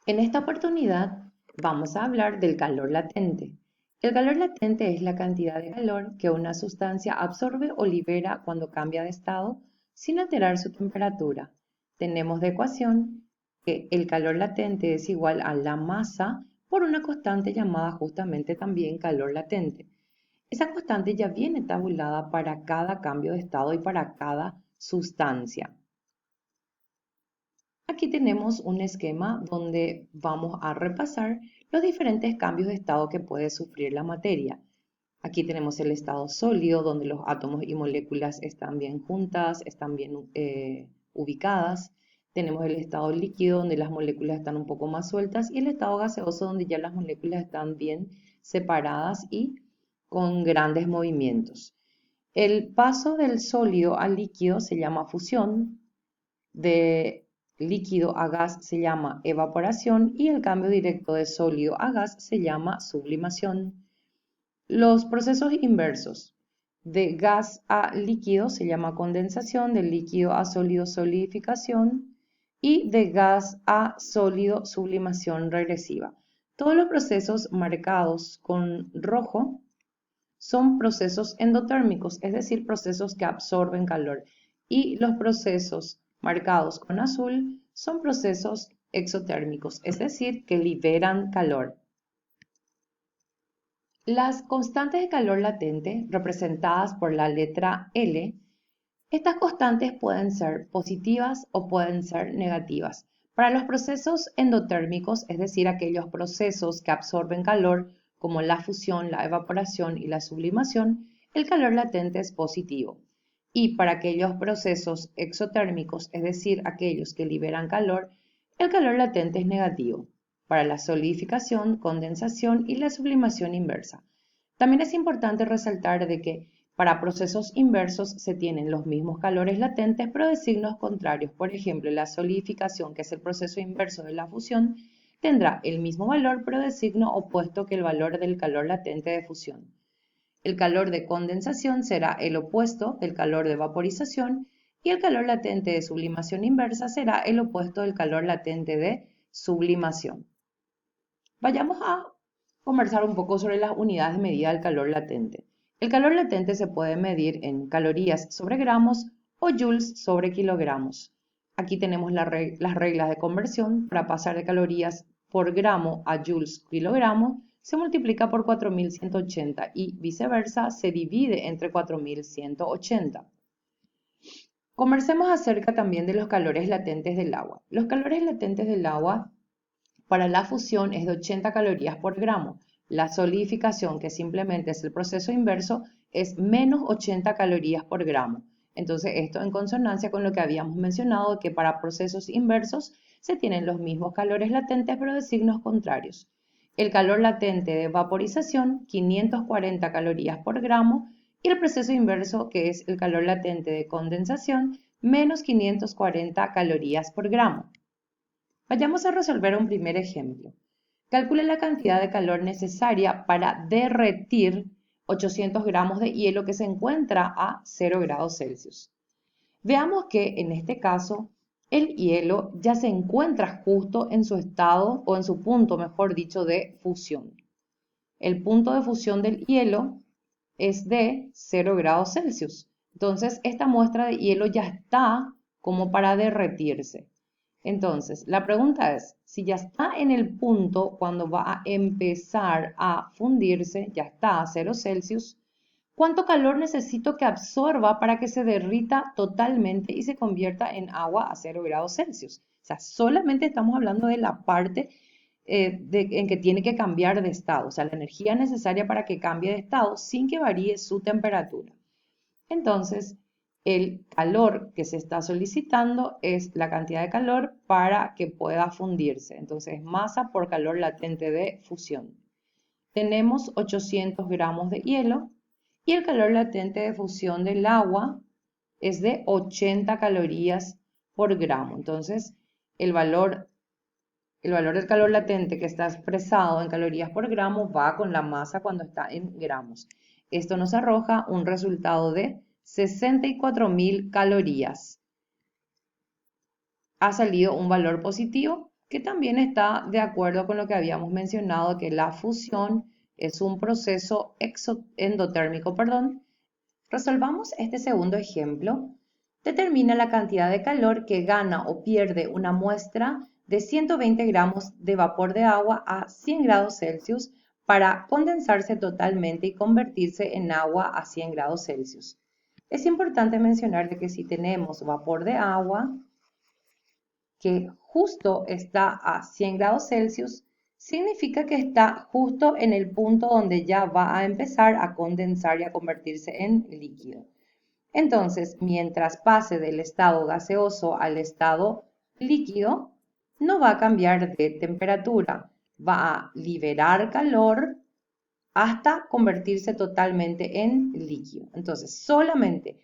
En esta oportunidad vamos a hablar del calor latente. El calor latente es la cantidad de calor que una sustancia absorbe o libera cuando cambia de estado sin alterar su temperatura. Tenemos de ecuación que el calor latente es igual a la masa por una constante llamada justamente también calor latente. Esa constante ya viene tabulada para cada cambio de estado y para cada sustancia. Aquí tenemos un esquema donde vamos a repasar los diferentes cambios de estado que puede sufrir la materia. Aquí tenemos el estado sólido, donde los átomos y moléculas están bien juntas, están bien ubicadas. Tenemos el estado líquido, donde las moléculas están un poco más sueltas, y el estado gaseoso, donde ya las moléculas están bien separadas y con grandes movimientos. El paso del sólido al líquido se llama fusión, de líquido a gas se llama evaporación y el cambio directo de sólido a gas se llama sublimación. Los procesos inversos de gas a líquido se llama condensación, de líquido a sólido solidificación y de gas a sólido sublimación regresiva. Todos los procesos marcados con rojo son procesos endotérmicos, es decir, procesos que absorben calor. Y los procesos marcados con azul son procesos exotérmicos, es decir, que liberan calor. Las constantes de calor latente, representadas por la letra L, estas constantes pueden ser positivas o pueden ser negativas. Para los procesos endotérmicos, es decir, aquellos procesos que absorben calor, como la fusión, la evaporación y la sublimación, el calor latente es positivo. Y para aquellos procesos exotérmicos, es decir, aquellos que liberan calor, el calor latente es negativo. Para la solidificación, condensación y la sublimación inversa. También es importante resaltar de que para procesos inversos se tienen los mismos calores latentes pero de signos contrarios. Por ejemplo, la solidificación, que es el proceso inverso de la fusión, tendrá el mismo valor pero de signo opuesto que el valor del calor latente de fusión. El calor de condensación será el opuesto del calor de vaporización y el calor latente de sublimación inversa será el opuesto del calor latente de sublimación. Vayamos a conversar un poco sobre las unidades de medida del calor latente. El calor latente se puede medir en calorías sobre gramos o joules sobre kilogramos. Aquí tenemos las reglas de conversión. Para pasar de calorías por gramo a joules kilogramo, se multiplica por 4180 y viceversa, se divide entre 4180. Conversemos acerca también de los calores latentes del agua. Los calores latentes del agua para la fusión es de 80 calorías por gramo. La solidificación, que simplemente es el proceso inverso, es menos 80 calorías por gramo. Entonces, esto en consonancia con lo que habíamos mencionado, que para procesos inversos se tienen los mismos calores latentes, pero de signos contrarios. El calor latente de vaporización, 540 calorías por gramo, y el proceso inverso, que es el calor latente de condensación, menos 540 calorías por gramo. Vayamos a resolver un primer ejemplo. Calcule la cantidad de calor necesaria para derretir 800 gramos de hielo que se encuentra a 0 grados Celsius. Veamos que en este caso el hielo ya se encuentra justo en su estado o en su punto, mejor dicho, de fusión. El punto de fusión del hielo es de 0 grados Celsius. Entonces, esta muestra de hielo ya está como para derretirse. Entonces, la pregunta es, si ya está en el punto cuando va a empezar a fundirse, ya está a 0 Celsius, ¿cuánto calor necesito que absorba para que se derrita totalmente y se convierta en agua a 0 grados Celsius? O sea, solamente estamos hablando de la parte en que tiene que cambiar de estado, o sea, la energía necesaria para que cambie de estado sin que varíe su temperatura. Entonces, el calor que se está solicitando es la cantidad de calor para que pueda fundirse. Entonces, masa por calor latente de fusión. Tenemos 800 gramos de hielo y el calor latente de fusión del agua es de 80 calorías por gramo. Entonces, el valor del calor latente que está expresado en calorías por gramo va con la masa cuando está en gramos. Esto nos arroja un resultado de 64.000 calorías. Ha salido un valor positivo, que también está de acuerdo con lo que habíamos mencionado, que la fusión es un proceso endotérmico, perdón. Resolvamos este segundo ejemplo. Determina la cantidad de calor que gana o pierde una muestra de 120 gramos de vapor de agua a 100 grados Celsius para condensarse totalmente y convertirse en agua a 100 grados Celsius. Es importante mencionar que si tenemos vapor de agua que justo está a 100 grados Celsius, significa que está justo en el punto donde ya va a empezar a condensar y a convertirse en líquido. Entonces, mientras pase del estado gaseoso al estado líquido, no va a cambiar de temperatura, va a liberar calor hasta convertirse totalmente en líquido. Entonces, solamente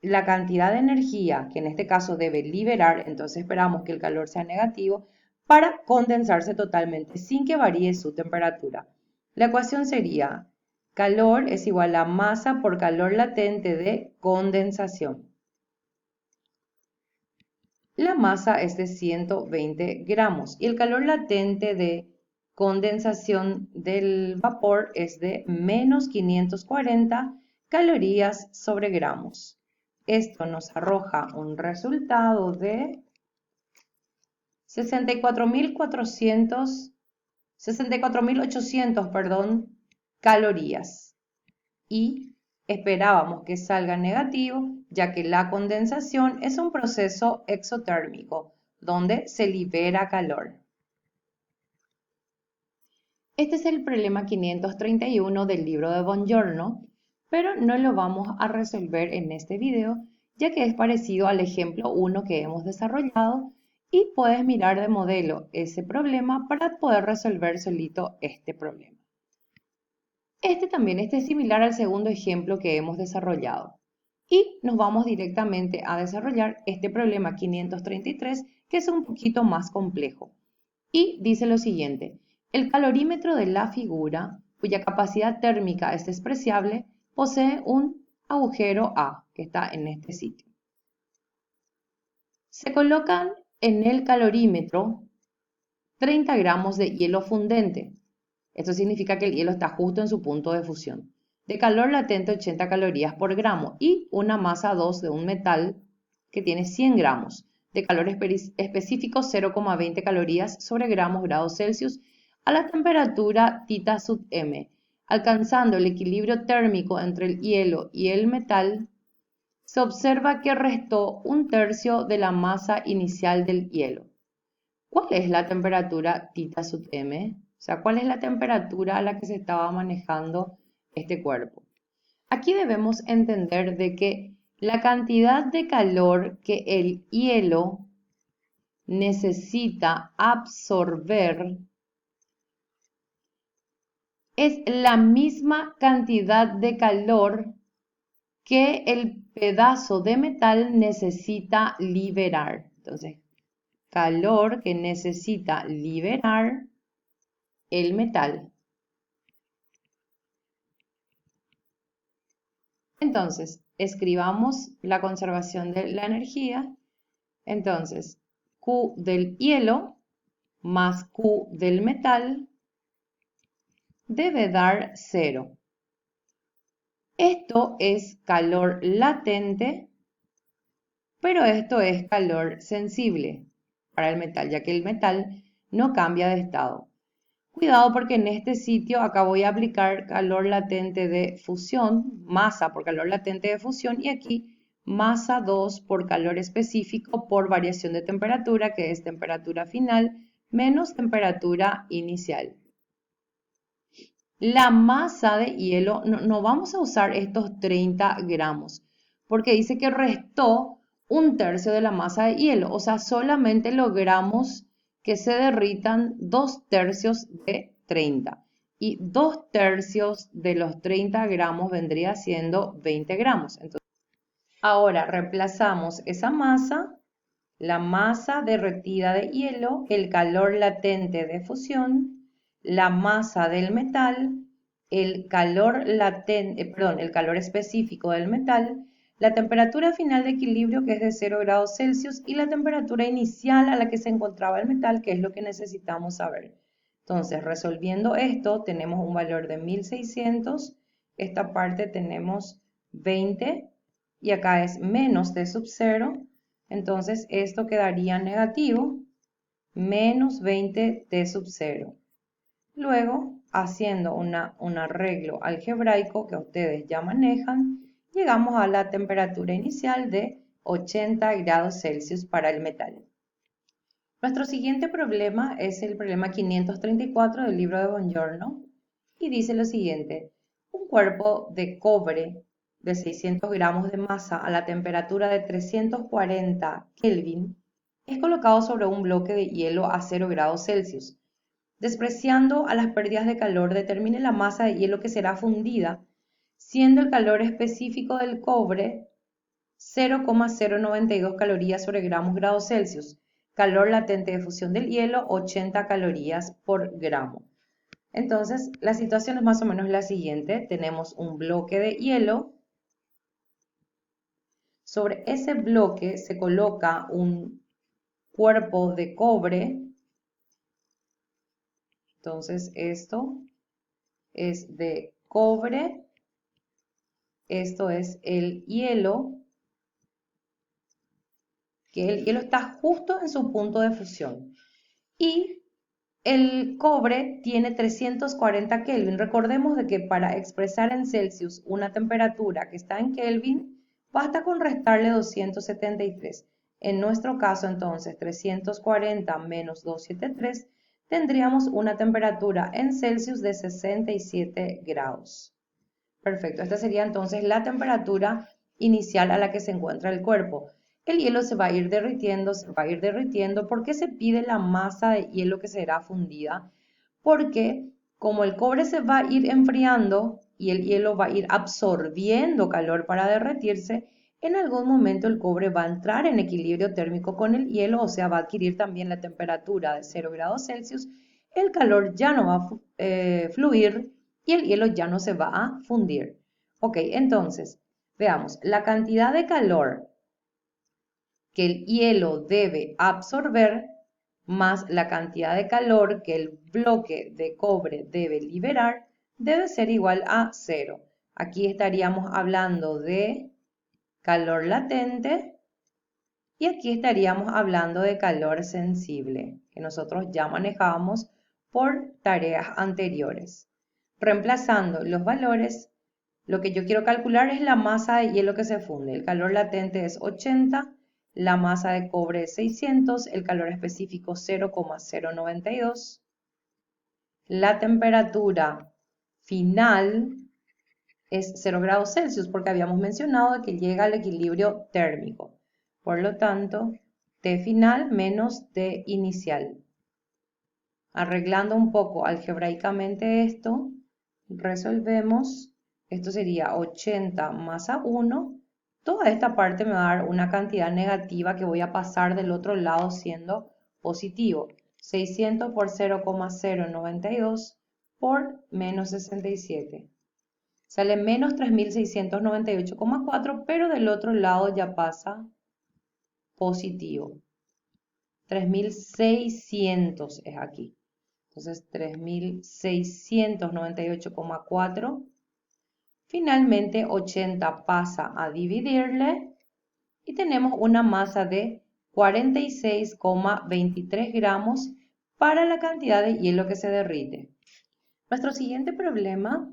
la cantidad de energía que en este caso debe liberar, entonces esperamos que el calor sea negativo, para condensarse totalmente sin que varíe su temperatura. La ecuación sería: calor es igual a masa por calor latente de condensación. La masa es de 120 gramos y el calor latente de condensación del vapor es de menos 540 calorías sobre gramos. Esto nos arroja un resultado de 64.800 calorías. Y esperábamos que salga negativo, ya que la condensación es un proceso exotérmico, donde se libera calor. Este es el problema 531 del libro de Bongiorno, pero no lo vamos a resolver en este video, ya que es parecido al ejemplo 1 que hemos desarrollado, y puedes mirar de modelo ese problema para poder resolver solito este problema. Este es similar al segundo ejemplo que hemos desarrollado. Y nos vamos directamente a desarrollar este problema 533, que es un poquito más complejo. Y dice lo siguiente: el calorímetro de la figura, cuya capacidad térmica es despreciable, posee un agujero A, que está en este sitio. Se colocan en el calorímetro 30 gramos de hielo fundente. Esto significa que el hielo está justo en su punto de fusión. De calor latente 80 calorías por gramo y una masa 2 de un metal que tiene 100 gramos. De calor específico 0,20 calorías sobre gramos grados Celsius a la temperatura θ sub m, alcanzando el equilibrio térmico entre el hielo y el metal. Se observa que restó un tercio de la masa inicial del hielo. ¿Cuál es la temperatura θ sub m? O sea, ¿cuál es la temperatura a la que se estaba manejando este cuerpo? Aquí debemos entender de que la cantidad de calor que el hielo necesita absorber es la misma cantidad de calor que el pedazo de metal necesita liberar. Entonces, calor que necesita liberar el metal. Entonces, escribamos la conservación de la energía. Entonces, Q del hielo más Q del metal debe dar 0. Esto es calor latente, pero esto es calor sensible para el metal, ya que el metal no cambia de estado. Cuidado porque en este sitio acá voy a aplicar calor latente de fusión, masa por calor latente de fusión, y aquí masa 2 por calor específico por variación de temperatura, que es temperatura final menos temperatura inicial. La masa de hielo, no vamos a usar estos 30 gramos, porque dice que restó un tercio de la masa de hielo, o sea, solamente logramos que se derritan 2 tercios de 30. Y 2 tercios de los 30 gramos vendría siendo 20 gramos. Entonces, ahora reemplazamos esa masa, la masa derretida de hielo, el calor latente de fusión, la masa del metal, el calor específico del metal, la temperatura final de equilibrio, que es de 0 grados Celsius, y la temperatura inicial a la que se encontraba el metal, que es lo que necesitamos saber. Entonces, resolviendo esto, tenemos un valor de 1600, esta parte tenemos 20, y acá es menos T sub 0, entonces esto quedaría negativo, menos 20 T sub 0. Luego, haciendo un arreglo algebraico que ustedes ya manejan, llegamos a la temperatura inicial de 80 grados Celsius para el metal. Nuestro siguiente problema es el problema 534 del libro de Bongiorno y dice lo siguiente: un cuerpo de cobre de 600 gramos de masa a la temperatura de 340 Kelvin es colocado sobre un bloque de hielo a 0 grados Celsius. Despreciando a las pérdidas de calor, determine la masa de hielo que será fundida, siendo el calor específico del cobre 0,092 calorías sobre grados Celsius. Calor latente de fusión del hielo, 80 calorías por gramo. Entonces, la situación es más o menos la siguiente. Tenemos un bloque de hielo. Sobre ese bloque se coloca un cuerpo de cobre. Entonces, esto es de cobre. Esto es el hielo, que el hielo está justo en su punto de fusión. Y el cobre tiene 340 Kelvin. Recordemos de que para expresar en Celsius una temperatura que está en Kelvin, basta con restarle 273. En nuestro caso, entonces, 340 menos 273, tendríamos una temperatura en Celsius de 67 grados. Perfecto, esta sería entonces la temperatura inicial a la que se encuentra el cuerpo. El hielo se va a ir derritiendo, se va a ir derritiendo. ¿Por qué se pide la masa de hielo que será fundida? Porque como el cobre se va a ir enfriando y el hielo va a ir absorbiendo calor para derretirse, en algún momento el cobre va a entrar en equilibrio térmico con el hielo, o sea, va a adquirir también la temperatura de 0 grados Celsius. El calor ya no va a fluir y el hielo ya no se va a fundir. Ok, entonces, veamos, la cantidad de calor que el hielo debe absorber más la cantidad de calor que el bloque de cobre debe liberar debe ser igual a 0. Aquí estaríamos hablando de calor latente y aquí estaríamos hablando de calor sensible, que nosotros ya manejábamos por tareas anteriores. Reemplazando los valores, lo que yo quiero calcular es la masa de hielo que se funde. El calor latente es 80, la masa de cobre es 600, el calor específico 0,092. La temperatura final es 0 grados Celsius porque habíamos mencionado que llega al equilibrio térmico. Por lo tanto, T final menos T inicial. Arreglando un poco algebraicamente esto, resolvemos. Esto sería 80 más a 1. Toda esta parte me va a dar una cantidad negativa que voy a pasar del otro lado siendo positivo. 600 por 0,092 por menos 67. Sale menos 3698,4, pero del otro lado ya pasa positivo. 3600 es aquí. Entonces 3698,4. Finalmente 80 pasa a dividirle y tenemos una masa de 46,23 gramos para la cantidad de hielo que se derrite. Nuestro siguiente problema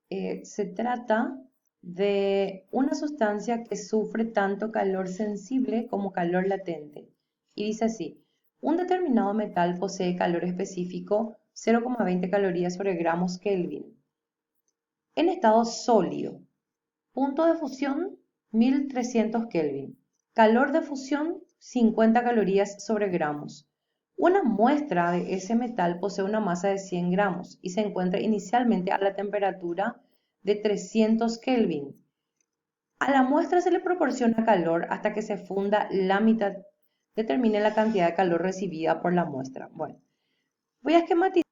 se trata de una sustancia que sufre tanto calor sensible como calor latente. Y dice así: un determinado metal posee calor específico 0,20 calorías sobre gramos Kelvin. En estado sólido, punto de fusión 1300 Kelvin, calor de fusión 50 calorías sobre gramos. Una muestra de ese metal posee una masa de 100 gramos y se encuentra inicialmente a la temperatura de 300 Kelvin. A la muestra se le proporciona calor hasta que se funda la mitad. Determine la cantidad de calor recibida por la muestra. Bueno, voy a esquematizar